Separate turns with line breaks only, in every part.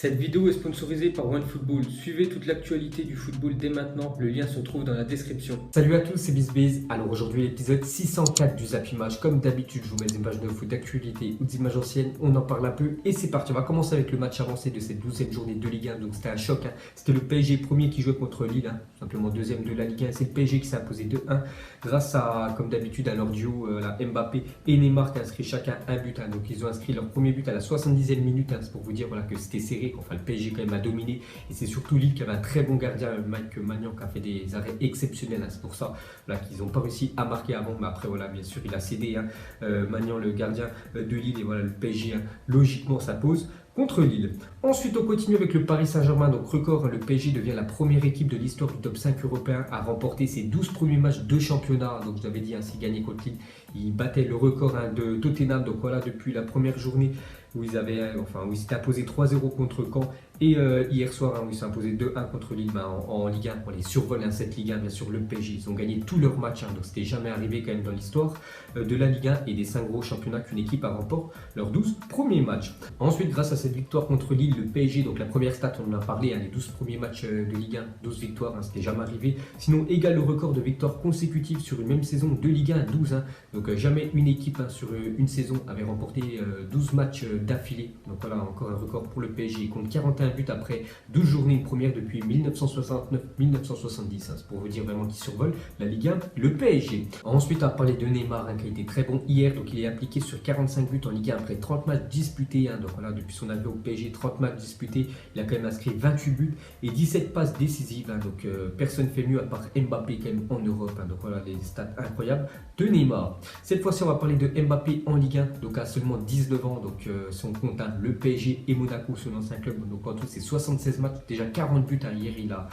Cette vidéo est sponsorisée par OneFootball. Suivez toute l'actualité du football dès maintenant, le lien se trouve dans la description.
Salut à tous, c'est BizBiz. Alors aujourd'hui, l'épisode 604 du Zap Image. Comme d'habitude, je vous mets des images de foot d'actualité ou des images anciennes. On en parle un peu et c'est parti. On va commencer avec le match avancé de cette 12e journée de Ligue 1. Donc c'était un choc. C'était le PSG premier qui jouait contre Lille, simplement deuxième de la Ligue 1. C'est le PSG qui s'est imposé 2-1 grâce à, comme d'habitude, à leur duo Mbappé et Neymar qui a inscrit chacun un but. Donc ils ont inscrit leur premier but à la 70e minute. C'est pour vous dire que c'était serré. Enfin, le PSG quand même a dominé et c'est surtout Lille qui avait un très bon gardien, Mike Maignan, qui a fait des arrêts exceptionnels. C'est pour ça qu'ils n'ont pas réussi à marquer avant, mais après bien sûr il a cédé, Maignan, le gardien de Lille, et le PSG logiquement s'impose contre Lille. Ensuite, on continue avec le Paris Saint-Germain. Donc record, le PSG devient la première équipe de l'histoire du top 5 européen à remporter ses 12 premiers matchs de championnat. Donc je vous avais dit, s'il gagnait contre Lille, il battait le record de Tottenham. Donc voilà, depuis la première journée où ils s'étaient imposés 3-0 contre Caen, et hier soir où ils s'est imposé 2-1 contre Lille en Ligue 1. On les survole cette Ligue 1, bien sûr, le PSG. Ils ont gagné tous leurs matchs, donc c'était jamais arrivé quand même dans l'histoire de la Ligue 1 et des 5 gros championnats qu'une équipe remporte leurs 12 premiers matchs. Ensuite, grâce à cette victoire contre Lille, le PSG, donc la première stat, on en a parlé, les 12 premiers matchs de Ligue 1, 12 victoires, c'était jamais arrivé. Sinon, égale le record de victoires consécutives sur une même saison de Ligue 1, 12. Donc jamais une équipe sur une saison avait remporté 12 matchs d'affilée. Donc voilà, encore un record pour le PSG. Il compte 41 buts après 12 journées, une première depuis 1969-1970. C'est pour vous dire vraiment qu'il survole la Ligue 1, le PSG. Ensuite, on va parler de Neymar, qui a été très bon hier. Donc il est appliqué sur 45 buts en Ligue 1 après 30 matchs disputés. Donc voilà, depuis son arrivée au PSG, 30 matchs disputés, il a quand même inscrit 28 buts et 17 passes décisives. Donc personne ne fait mieux à part Mbappé quand même en Europe. Donc voilà, les stats incroyables de Neymar. Cette fois-ci, on va parler de Mbappé en Ligue 1, donc à seulement 19 ans. Donc si on compte le PSG et Monaco, son ancien club, donc en tout c'est 76 matchs, déjà 40 buts. Hier il a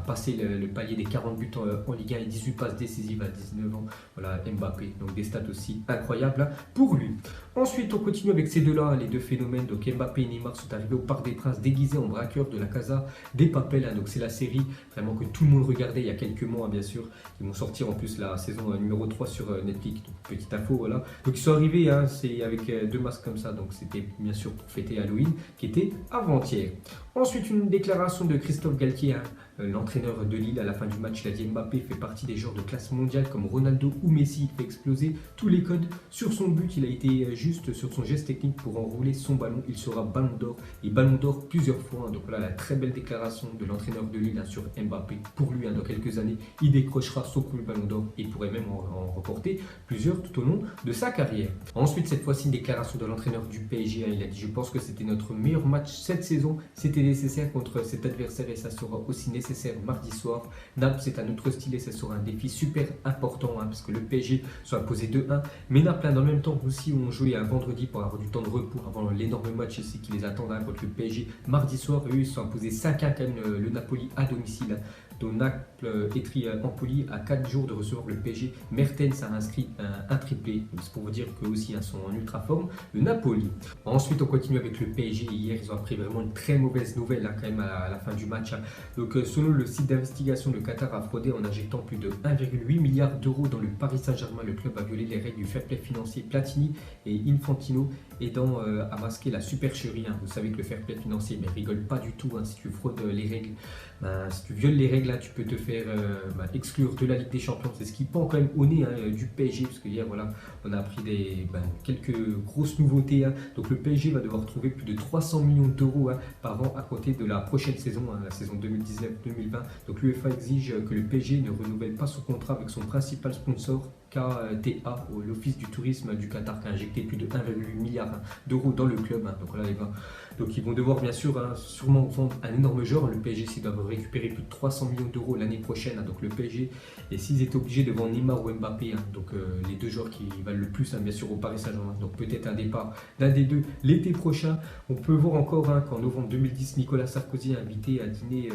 passé le palier des 40 buts en Ligue 1 et 18 passes décisives à 19 ans. Voilà, Mbappé, donc des stats aussi incroyables pour lui. Ensuite, on continue avec ces deux-là, les deux phénomènes. Donc Mbappé et Neymar sont arrivés au Parc des Princes déguisés en braqueurs de la Casa des Papel. Donc c'est la série vraiment que tout le monde regardait il y a quelques mois, bien sûr. Ils vont sortir en plus la saison numéro 3 sur Netflix. Donc petite info, voilà. Donc ils sont arrivés, c'est avec deux masques comme ça. Donc c'était bien sûr pour fêter Halloween, qui était avant-hier. Ensuite, une déclaration de Christophe Galtier, l'entraîneur de Lille. À la fin du match, il a dit: Mbappé fait partie des joueurs de classe mondiale comme Ronaldo ou Messi. Il fait exploser tous les codes. Sur son but, il a été juste sur son geste technique pour enrouler son ballon. Il sera ballon d'or et ballon d'or plusieurs fois. Donc voilà la très belle déclaration de l'entraîneur de Lille sur Mbappé. Pour lui, dans quelques années, il décrochera son premier ballon d'or et pourrait même en remporter plusieurs tout au long de sa carrière. Ensuite, cette fois-ci, une déclaration de l'entraîneur du PSG. Il a dit: je pense que c'était notre meilleur match cette saison. C'était nécessaire contre cet adversaire et ça sera aussi nécessaire mardi soir. Naples, c'est un autre style et ça sera un défi super important, parce que le PSG soit imposé 2-1. Mais Naples, dans le même temps aussi, ont joué un vendredi pour avoir du temps de repos avant l'énorme match ici qui les attend contre le PSG mardi soir. Eux, ils sont imposés 5-1 quand même, le Napoli à domicile. Donc Naples, Etri, Empoli à 4 jours de recevoir le PSG. Mertens a inscrit un triplé. C'est pour vous dire qu'eux aussi sont en ultra forme, le Napoli. Ensuite, on continue avec le PSG. Hier, ils ont appris vraiment une très mauvaise nouvelle quand même à la fin du match. Donc selon le site d'investigation, le Qatar a fraudé en injectant plus de 1,8 milliard d'euros dans le Paris Saint-Germain. Le club a violé les règles du fair play financier. Platini et Infantino aidant à masquer la supercherie. Vous savez que le fair play financier rigole pas du tout. Si tu fraudes les règles, si tu violes les règles, tu peux te faire exclure de la Ligue des Champions. C'est ce qui pend quand même au nez du PSG, parce que hier on a appris quelques grosses nouveautés. Donc le PSG va devoir trouver plus de 300 millions d'euros par an à côté de la prochaine saison, la saison 2019-2020. Donc l'UEFA exige que le PSG ne renouvelle pas son contrat avec son principal sponsor KTA, l'Office du tourisme du Qatar, qui a injecté plus de 1,8 milliard d'euros dans le club. Donc voilà les gars. Donc ils vont devoir bien sûr sûrement vendre un énorme joueur. Le PSG, s'ils doivent récupérer plus de 300 millions d'euros l'année prochaine. Donc le PSG, et s'ils étaient obligés de vendre Neymar ou Mbappé, donc les deux joueurs qui valent le plus bien sûr au Paris Saint-Germain. Donc peut-être un départ d'un des deux l'été prochain. On peut voir encore qu'en novembre 2010, Nicolas Sarkozy a invité à dîner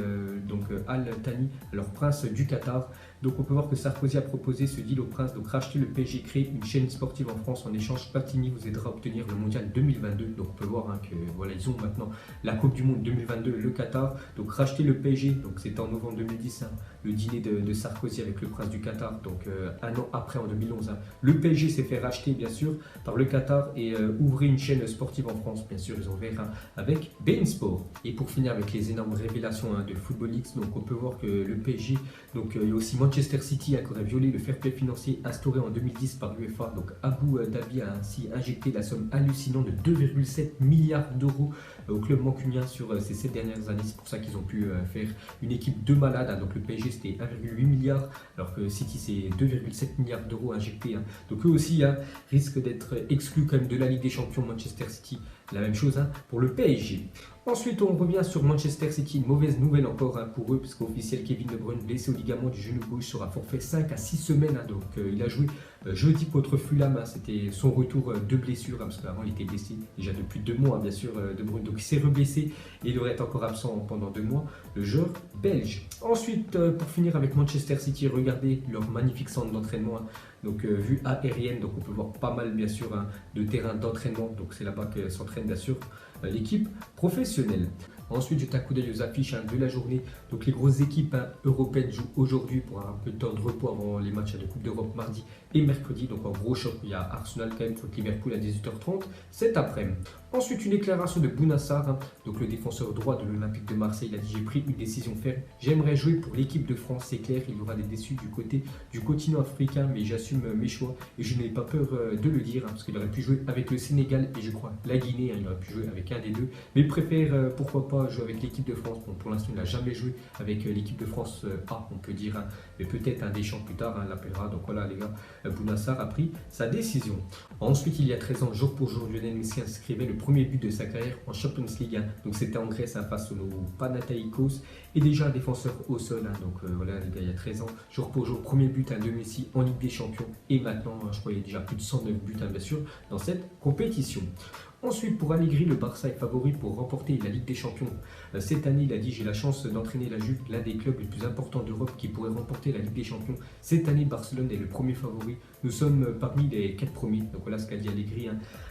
Al Thani, leur prince du Qatar. Donc on peut voir que Sarkozy a proposé ce deal au prince, donc racheter le PSG, créer une chaîne sportive en France. En échange, Platini vous aidera à obtenir le mondial 2022. Donc on peut voir que voilà, ils ils ont maintenant la Coupe du Monde 2022, le Qatar. Donc racheter le PSG, donc c'était en novembre 2010, le dîner de Sarkozy avec le prince du Qatar, donc un an après en 2011. Le PSG s'est fait racheter bien sûr par le Qatar et ouvrir une chaîne sportive en France, bien sûr ils ont ouvert avec beIN Sport. Et pour finir avec les énormes révélations de Football Leaks, donc on peut voir que le PSG, donc il y a aussi Manchester City qui aurait violé le fair play financier instauré en 2010 par l'UEFA. Donc Abu Dhabi a ainsi injecté la somme hallucinante de 2,7 milliards d'euros au club mancunien sur ces 7 dernières années. C'est pour ça qu'ils ont pu faire une équipe de malades. Donc le PSG c'était 1,8 milliard alors que City c'est 2,7 milliards d'euros injectés. Donc eux aussi risquent d'être exclus quand même de la Ligue des Champions. Manchester City, la même chose pour le PSG. Ensuite, on revient sur Manchester City. Une mauvaise nouvelle encore pour eux, puisqu'officiel Kevin De Bruyne, blessé au ligament du genou gauche, sera forfait 5 à 6 semaines. Donc, il a joué jeudi contre Fulham. C'était son retour de blessure, parce qu'avant, il était blessé déjà depuis 2 mois, bien sûr, De Bruyne. Donc, il s'est reblessé et il devrait être encore absent pendant 2 mois, le joueur belge. Ensuite, pour finir avec Manchester City, regardez leur magnifique centre d'entraînement. Donc, vue aérienne, donc on peut voir pas mal, bien sûr, de terrain d'entraînement. Donc, c'est là-bas que s'entraîne, bien sûr, l'équipe professionnelle. Ensuite, jette un coup d'œil aux affiches de la journée. Donc, les grosses équipes européennes jouent aujourd'hui pour un peu de temps de repos avant les matchs de Coupe d'Europe mardi et mercredi. Donc, en gros choc, il y a Arsenal quand même contre Liverpool à 18h30 cet après-midi. Ensuite, une déclaration de Bouna Sarr, donc le défenseur droit de l'Olympique de Marseille. Il a dit: j'ai pris une décision ferme. J'aimerais jouer pour l'équipe de France, c'est clair. Il y aura des déçus du côté du continent africain, mais j'assume mes choix et je n'ai pas peur de le dire, parce qu'il aurait pu jouer avec le Sénégal et je crois la Guinée. Il aurait pu jouer avec un des deux, mais il préfère pourquoi pas jouer avec l'équipe de France. Bon, pour l'instant, il n'a jamais joué avec l'équipe de France A, on peut dire, mais peut-être un Deschamps plus tard l'appellera. Donc voilà, les gars, Bouna Sarr a pris sa décision. Ensuite, il y a 13 ans, jour pour jour, Lionel Messi inscrivait le premier but de sa carrière en Champions League. Donc c'était en Grèce face au Panathinaikos, et déjà un défenseur au sol. Donc voilà, les gars, il y a 13 ans, jour pour jour, premier but de Messi en Ligue des Champions. Et maintenant, je crois qu'il y a déjà plus de 109 buts, bien sûr, dans cette compétition. Ensuite, pour Allegri, le Barça est favori pour remporter la Ligue des Champions. Cette année, il a dit: j'ai la chance d'entraîner la Juve, l'un des clubs les plus importants d'Europe qui pourrait remporter la Ligue des Champions. Cette année, Barcelone est le premier favori. Nous sommes parmi les 4 premiers. Donc voilà ce qu'a dit Allegri,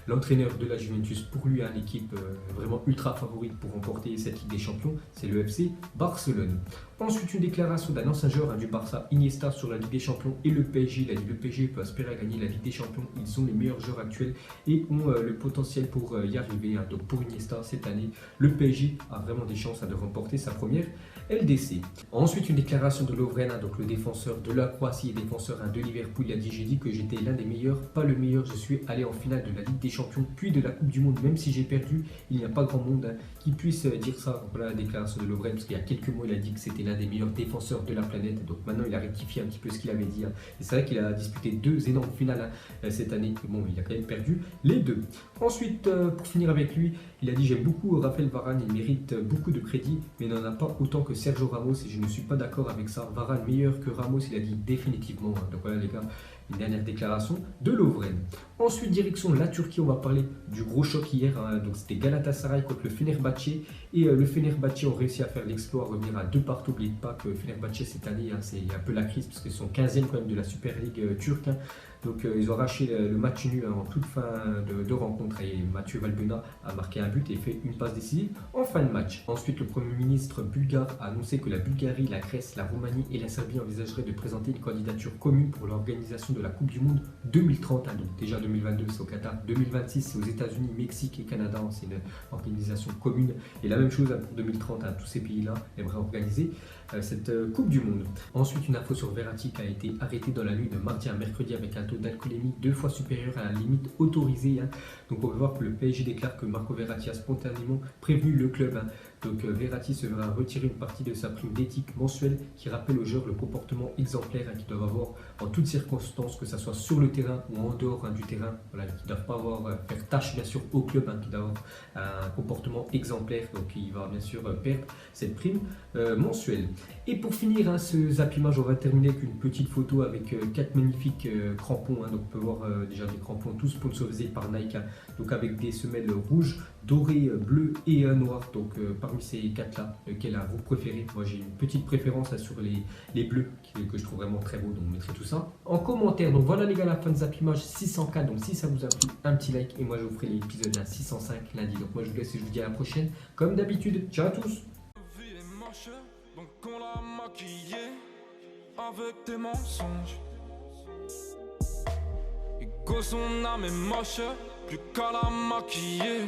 l'entraîneur de la Juventus. Pour lui, l'équipe vraiment ultra favorite pour remporter cette Ligue des Champions, c'est le FC Barcelone. Ensuite, une déclaration d'un ancien joueur du Barça, Iniesta, sur la Ligue des Champions et le PSG. Il a dit: le PSG peut aspirer à gagner la Ligue des Champions. Ils sont les meilleurs joueurs actuels et ont le potentiel pour y arriver. Donc pour Iniesta, cette année, le PSG a vraiment des chances de remporter sa première LDC. Ensuite, une déclaration de Lovren, donc le défenseur de la Croatie et défenseur de Liverpool. Il a dit: j'ai dit que j'étais l'un des meilleurs, pas le meilleur. Je suis allé en finale de la Ligue des Champions, puis de la Coupe du Monde. Même si j'ai perdu, il n'y a pas grand monde qui puisse dire ça. Donc voilà la déclaration de Lovren, parce qu'il y a quelques mois, il a dit que c'était l'un des meilleurs défenseurs de la planète. Donc maintenant, il a rectifié un petit peu ce qu'il avait dit. Et c'est vrai qu'il a disputé 2 énormes finales cette année. Bon, il a quand même perdu les 2. Ensuite, pour finir avec lui, il a dit: j'aime beaucoup Raphaël Varane, il mérite beaucoup de crédit, mais il n'en a pas autant que Sergio Ramos et je ne suis pas d'accord avec ça. Varane meilleur que Ramos, il a dit définitivement. Donc voilà les gars, une dernière déclaration de Lovren. Ensuite, direction la Turquie, on va parler du gros choc hier. Donc c'était Galatasaray contre le Fenerbahçe. Et le Fenerbahçe ont réussi à faire l'exploit, à revenir à 2-2. N'oubliez pas que Fenerbahçe cette année, c'est un peu la crise, parce qu'ils sont 15e quand même de la Super League turque. Donc ils ont arraché le match nul en toute fin de rencontre, et Mathieu Valbuena a marqué un but et fait une passe décisive en fin de match. Ensuite, le Premier ministre bulgare a annoncé que la Bulgarie, la Grèce, la Roumanie et la Serbie envisageraient de présenter une candidature commune pour l'organisation de la Coupe du Monde 2030. Donc déjà 2022 c'est au Qatar, 2026 c'est aux États-Unis, Mexique et Canada, c'est une organisation commune. Et la même chose pour 2030, tous ces pays-là aimeraient organiser cette Coupe du Monde. Ensuite, une info sur Verratti qui a été arrêté dans la nuit de mardi à mercredi avec un taux d'alcoolémie 2 fois supérieur à la limite autorisée. Donc on peut voir que le PSG déclare que Marco Verratti a spontanément prévenu le club. Donc Verratti se verra retirer une partie de sa prime d'éthique mensuelle qui rappelle aux joueurs le comportement exemplaire qu'ils doivent avoir en toutes circonstances, que ce soit sur le terrain ou en dehors du terrain. Voilà, qui ne doivent pas faire tâche bien sûr au club, qui doivent avoir un comportement exemplaire. Donc il va bien sûr perdre cette prime mensuelle. Et pour finir ce Zap Image, on va terminer avec une petite photo avec 4 magnifiques crampons. Donc on peut voir déjà des crampons tous sponsorisés par Nike, donc avec des semelles rouges, doré, bleu et noir. Donc parmi ces 4-là, lequel vous préférez? Moi j'ai une petite préférence sur les bleus que je trouve vraiment très beau. Donc vous mettrez tout ça en commentaire. Donc voilà les gars, la fin de Zapimage 604. Donc si ça vous a plu, un petit like. Et moi je vous ferai l'épisode à 605 lundi. Donc moi je vous laisse et je vous dis à la prochaine. Comme d'habitude, ciao à tous.
Donc on l'a maquillé avec des mensonges. Et que son âme est moche, plus qu'à la maquiller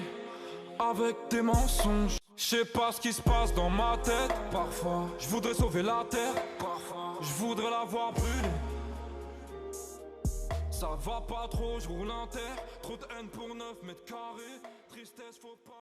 avec des mensonges. Je sais pas ce qui se passe dans ma tête. Parfois, je voudrais sauver la terre. Parfois, je voudrais la voir brûler. Ça va pas trop, je roule un terre. Trop de haine pour 9 mètres carrés. Tristesse, faut pas.